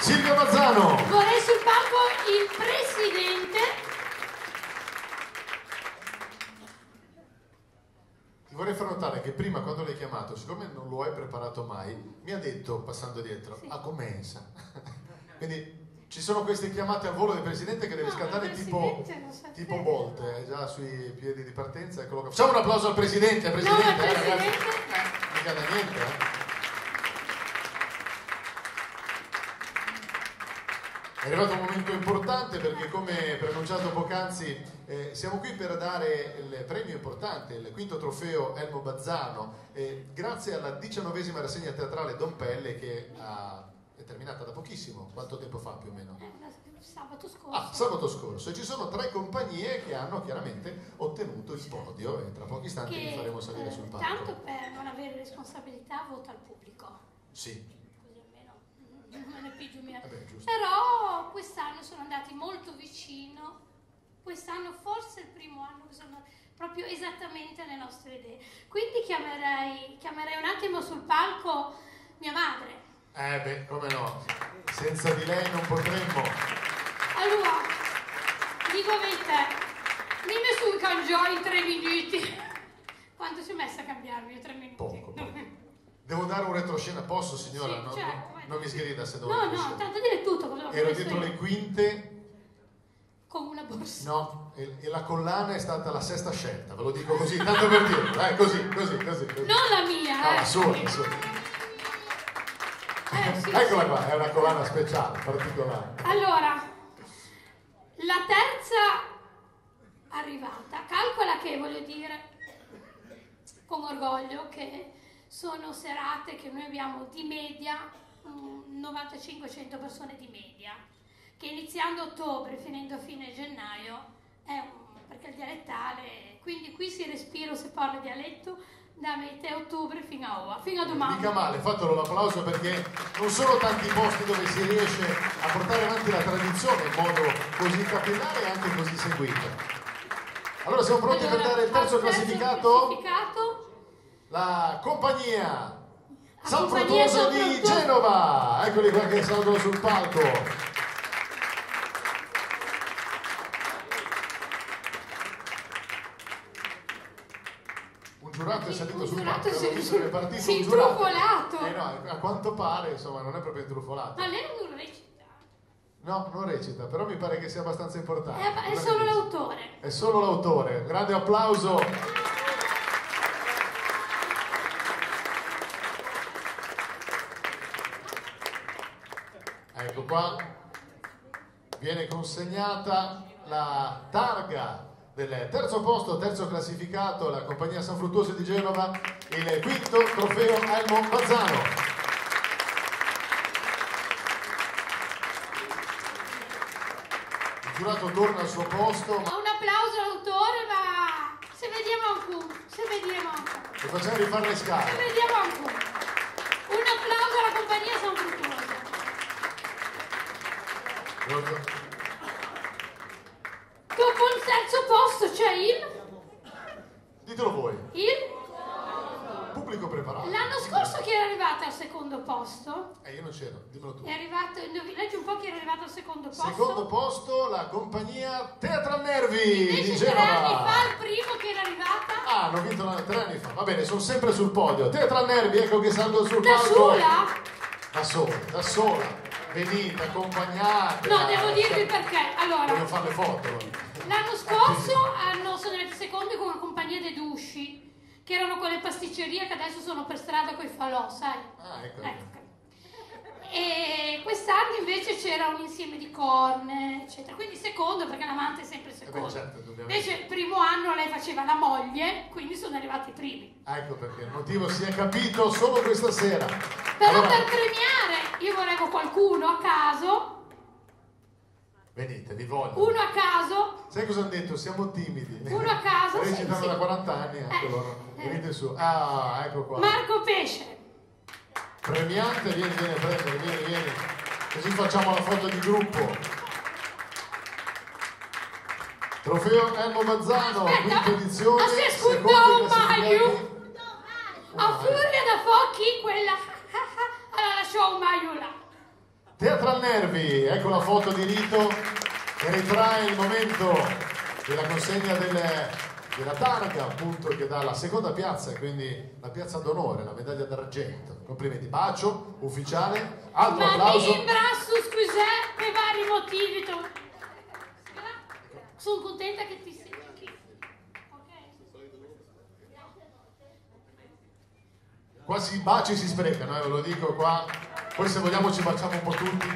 Silvia Mazzano. Vorrei sul palco il presidente. Ti vorrei far notare che prima, quando l'hai chiamato, siccome non lo hai preparato mai, mi ha detto, passando dietro, Sì. a commensa. Quindi ci sono queste chiamate al volo del presidente che deve scattare tipo Bolt, è già sui piedi di partenza. Eccolo qua. Facciamo un applauso al presidente, No, al ragazzi. presidente. Mica da niente, È arrivato un momento importante perché, come preannunciato poc'anzi, siamo qui per dare il premio importante, il quinto trofeo Elmo Bazzano, grazie alla 19ª rassegna teatrale Don Pelle che è terminata da pochissimo. Quanto tempo fa più o meno? Sabato scorso. Sabato scorso. E ci sono 3 compagnie che hanno chiaramente ottenuto il podio e tra pochi istanti li faremo salire sul palco. Tanto per non avere responsabilità vota al pubblico. Sì. Così almeno non ne piglio mia. Giusto. Però quest'anno sono andati molto vicino. Quest'anno forse è il primo anno che sono proprio esattamente alle nostre idee. Quindi chiamerei un attimo sul palco mia madre. Come no. Senza di lei non potremmo. Allora, dico a te, dimmi su cangiò in 3 minuti. Quanto ci è messa a cambiarmi? 3 minuti? Poco. Devo dare un retroscena, posso signora? Sì, certo. Non mi sgrida se devo No, tanto dire tutto. Cosa ero dietro le quinte. Con una borsa. No, e la collana è stata la 6ª scelta, ve lo dico così, tanto per dirlo, così. Non la mia, No, la sua. Sì, Eccola sì. qua, è una collana speciale, particolare. Allora, la terza arrivata, calcola che, voglio dire, con orgoglio, che sono serate che noi abbiamo di media 95-100 persone di media, che iniziando a ottobre, finendo a fine gennaio, perché il dialettale, quindi qui si respira, si parla dialetto, da metà ottobre fino a domani. Mica male, fatelo l'applauso perché non sono tanti posti dove si riesce a portare avanti la tradizione in modo così capillare e anche così seguito. Allora siamo pronti per dare il terzo classificato? La compagnia San Fruttuoso di Genova. Eccoli qua che salgono sul palco. Un giurato è salito sul palco, è partito un giurato. Intrufolato! No, a quanto pare, insomma, non è proprio intrufolato. Ma lei non recita? No, non recita, però mi pare che sia abbastanza importante. È solo l'autore. È solo l'autore. Un grande applauso. Ecco qua. Viene consegnata la targa del terzo posto, terzo classificato, la compagnia San Fruttuoso di Genova, il quinto trofeo Elmo Bazzano. Il giurato torna al suo posto. Un applauso all'autore, ma se vediamo ancora. E facciamo rifare le scale. Se vediamo ancora. Un applauso alla compagnia San Fruttuoso. Dopo il terzo posto c'è Ditelo voi. il Pubblico preparato. l'anno scorso chi era arrivato al secondo posto? Io non c'ero, dimmelo tu. È arrivato, leggi un po' chi era arrivato al secondo posto. Secondo posto la compagnia Teatro Nervi Invece di 3 Genova. anni fa il primo che era arrivata. Hanno vinto 3 anni fa. Va bene, sono sempre sul podio. Teatro Nervi, ecco che salgo sul Da palco. sola? Da sola. Venite, accompagnate. No, devo dirvi perché. Allora, Voglio fare le foto. l'anno scorso sono arrivati secondi con una compagnia dei Dusci, che erano quelle pasticcerie che adesso sono per strada coi falò, sai? Ecco. E quest'anno invece c'era un insieme di corne, eccetera. Quindi secondo, perché l'amante è sempre secondo. Certo, invece il primo anno lei faceva la moglie, quindi sono arrivati i primi. Ecco perché il motivo si è capito solo questa sera. Però Allora, per premiare io volevo qualcuno a caso. venite, vi voglio. Uno a caso. Sai cosa hanno detto? Siamo timidi. Uno a caso. Recitano sì. da 40 anni, ecco loro. Venite su. Ah, ecco qua. Marco Pesce. Premiante, vieni a prendere, vieni. Così facciamo la foto di gruppo. Trofeo Elmo Bazzano, quinta edizione. Ma si secondi scudò classificati. Maio. A furia da fuochi quella. Allora lasciò un Maio là. Teatral Nervi, ecco la foto di Rito che ritrae il momento della consegna della targa, appunto, che dà la seconda piazza, e quindi la piazza d'onore, la medaglia d'argento. Complimenti, bacio ufficiale, altro applauso. Ma mi imbrasso, scusate, per vari motivi. Sono contenta che ti senti. Quasi i baci si sprecano, ve lo dico qua. Poi se vogliamo ci baciamo un po' tutti.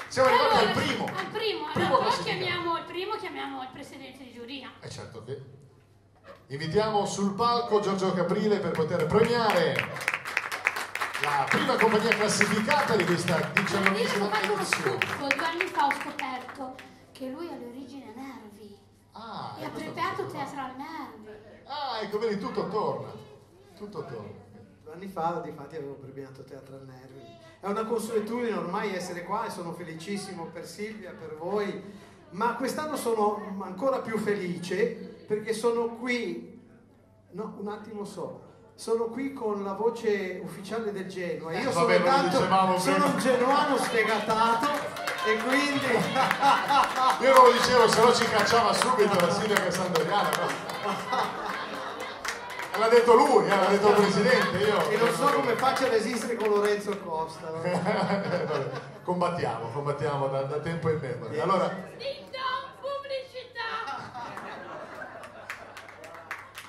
Siamo arrivati al primo. Al primo. Allora chiamiamo il presidente di giuria. È certo che invitiamo sul palco Giorgio Caprile per poter premiare la prima compagnia classificata di questa 19ª edizione. 2 anni fa ho scoperto che lui ha le origini a Nervi. E ha preparato Teatral Nervi. Ecco, vedi, tutto torna. Tutto torna. 2 anni fa, difatti, avevo premiato Teatral Nervi. È una consuetudine ormai essere qua e sono felicissimo per Silvia, per voi, ma quest'anno sono ancora più felice perché sono qui, no, un attimo solo, sono qui con la voce ufficiale del Genoa. Io sono un genuano sfegatato e quindi... Io non lo dicevo, se no ci cacciava subito la Silvia Cassandoriana, no? L'ha detto lui, l'ha detto il presidente. Io e non so come faccia ad esistere con Lorenzo Costa. combattiamo da tempo in memoria. Allora, pubblicità.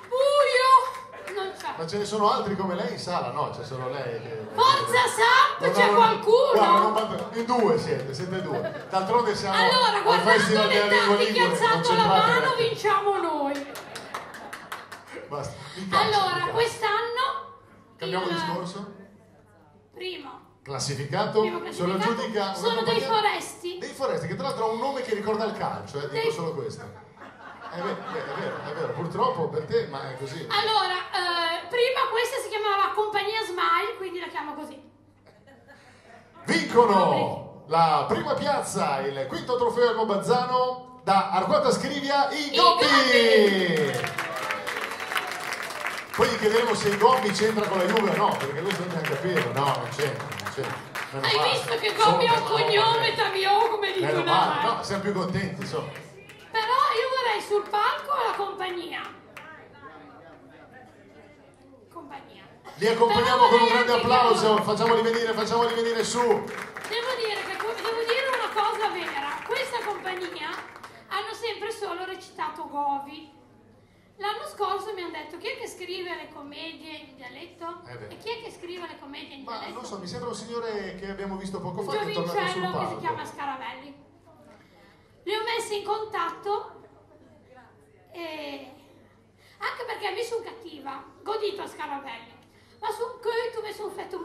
Buio. Non c'è. Ma ce ne sono altri come lei in sala? No, c'è solo lei. Forza Samp, c'è qualcuno? Guarda, in due siete due. D'altronde siamo allora, al Festival della Lingua guardando le Ligure. alzando la mano, vinciamo noi. Basta. Allora, quest'anno cambiamo discorso? Primo classificato sono giudica sono dei Foresti. Dei Foresti, che tra l'altro ha un nome che ricorda il calcio, dico solo questo. È vero, purtroppo per te, ma è così. Allora, prima questa si chiamava Compagnia Smile, quindi la chiamo così. Vincono la prima piazza, il quinto trofeo Elmo Bazzano, da Arquata Scrivia, i Gobbi! Poi gli chiederemo se i Gobbi c'entra con la Juve o no, perché lui bisogna capirlo. No, non c'entra. Hai visto che Gobbi ha un cognome Taviò, come dico no, siamo più contenti, insomma. Però io vorrei sul palco la compagnia. Li accompagniamo con un grande applauso, facciamoli venire su. Devo dire una cosa vera, questa compagnia hanno sempre solo recitato Govi. L'anno scorso mi hanno detto chi è che scrive le commedie in dialetto? E chi è che scrive le commedie in dialetto? Ma non so, mi sembra un signore che abbiamo visto poco fa che è tornato sul palco. Che si chiama Scaravelli. Li ho messi in contatto e anche perché mi sono cattiva, godito a Scaravelli, ma su cui mi sono fatto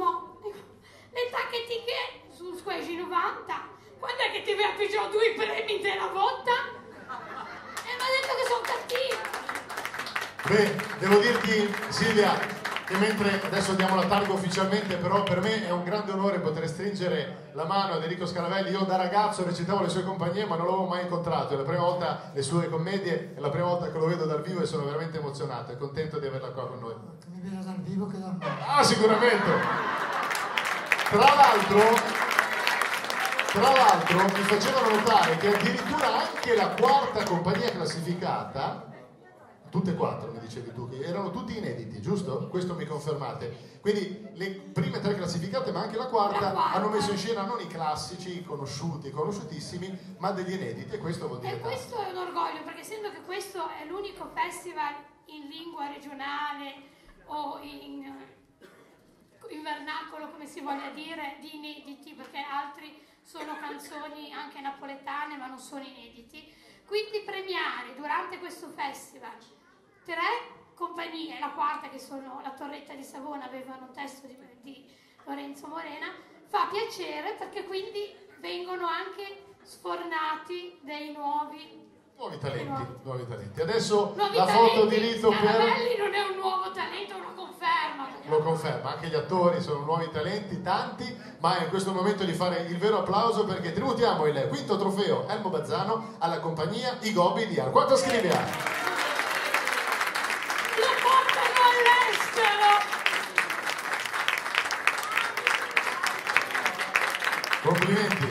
le tacchetiche su Squagy 90, quando è che ti aveva pigiato 2 premi della volta? E mi ha detto che sono cattiva. Beh, devo dirti, Silvia, che mentre adesso diamo la targa ufficialmente, però per me è un grande onore poter stringere la mano ad Enrico Scaravelli. Io da ragazzo recitavo le sue compagnie, ma non l'avevo mai incontrato. È la prima volta le sue commedie, è la prima volta che lo vedo dal vivo e sono veramente emozionato e contento di averla qua con noi. Mi viene dal vivo che dal vivo. Ah, sicuramente! Tra l'altro mi facevano notare che addirittura anche la quarta compagnia classificata, tutte e 4 mi dicevi tu, che erano tutti inediti, giusto? Questo mi confermate. Quindi le prime 3 classificate, ma anche la quarta, hanno messo in scena non i classici, conosciutissimi, ma degli inediti, e questo vuol dire tanto. Questo è un orgoglio, perché essendo che questo è l'unico festival in lingua regionale o in vernacolo, come si voglia dire, di inediti, perché altri sono canzoni anche napoletane, ma non sono inediti. Quindi premiare durante questo festival 3 compagnie, la quarta che sono la Torretta di Savona, avevano un testo di Lorenzo Morena, fa piacere perché quindi vengono anche sfornati dei nuovi talenti. Adesso nuovi la talenti, foto di Rito per... Scaravelli non è un nuovo talento, lo conferma. Lo conferma, anche gli attori sono nuovi talenti, tanti, ma è in questo momento di fare il vero applauso perché tributiamo il quinto trofeo Elmo Bazzano alla compagnia I Gobbi di Arquata Scrivia. Complimenti.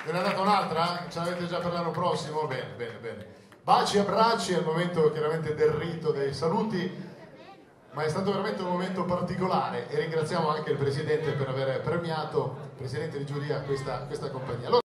Ve ne ha data un'altra? Ce l'avete già per l'anno prossimo? Bene, bene, bene. Baci e abbracci, è il momento chiaramente del rito dei saluti, ma è stato veramente un momento particolare e ringraziamo anche il Presidente per aver premiato, il Presidente di giuria, questa compagnia. Allora,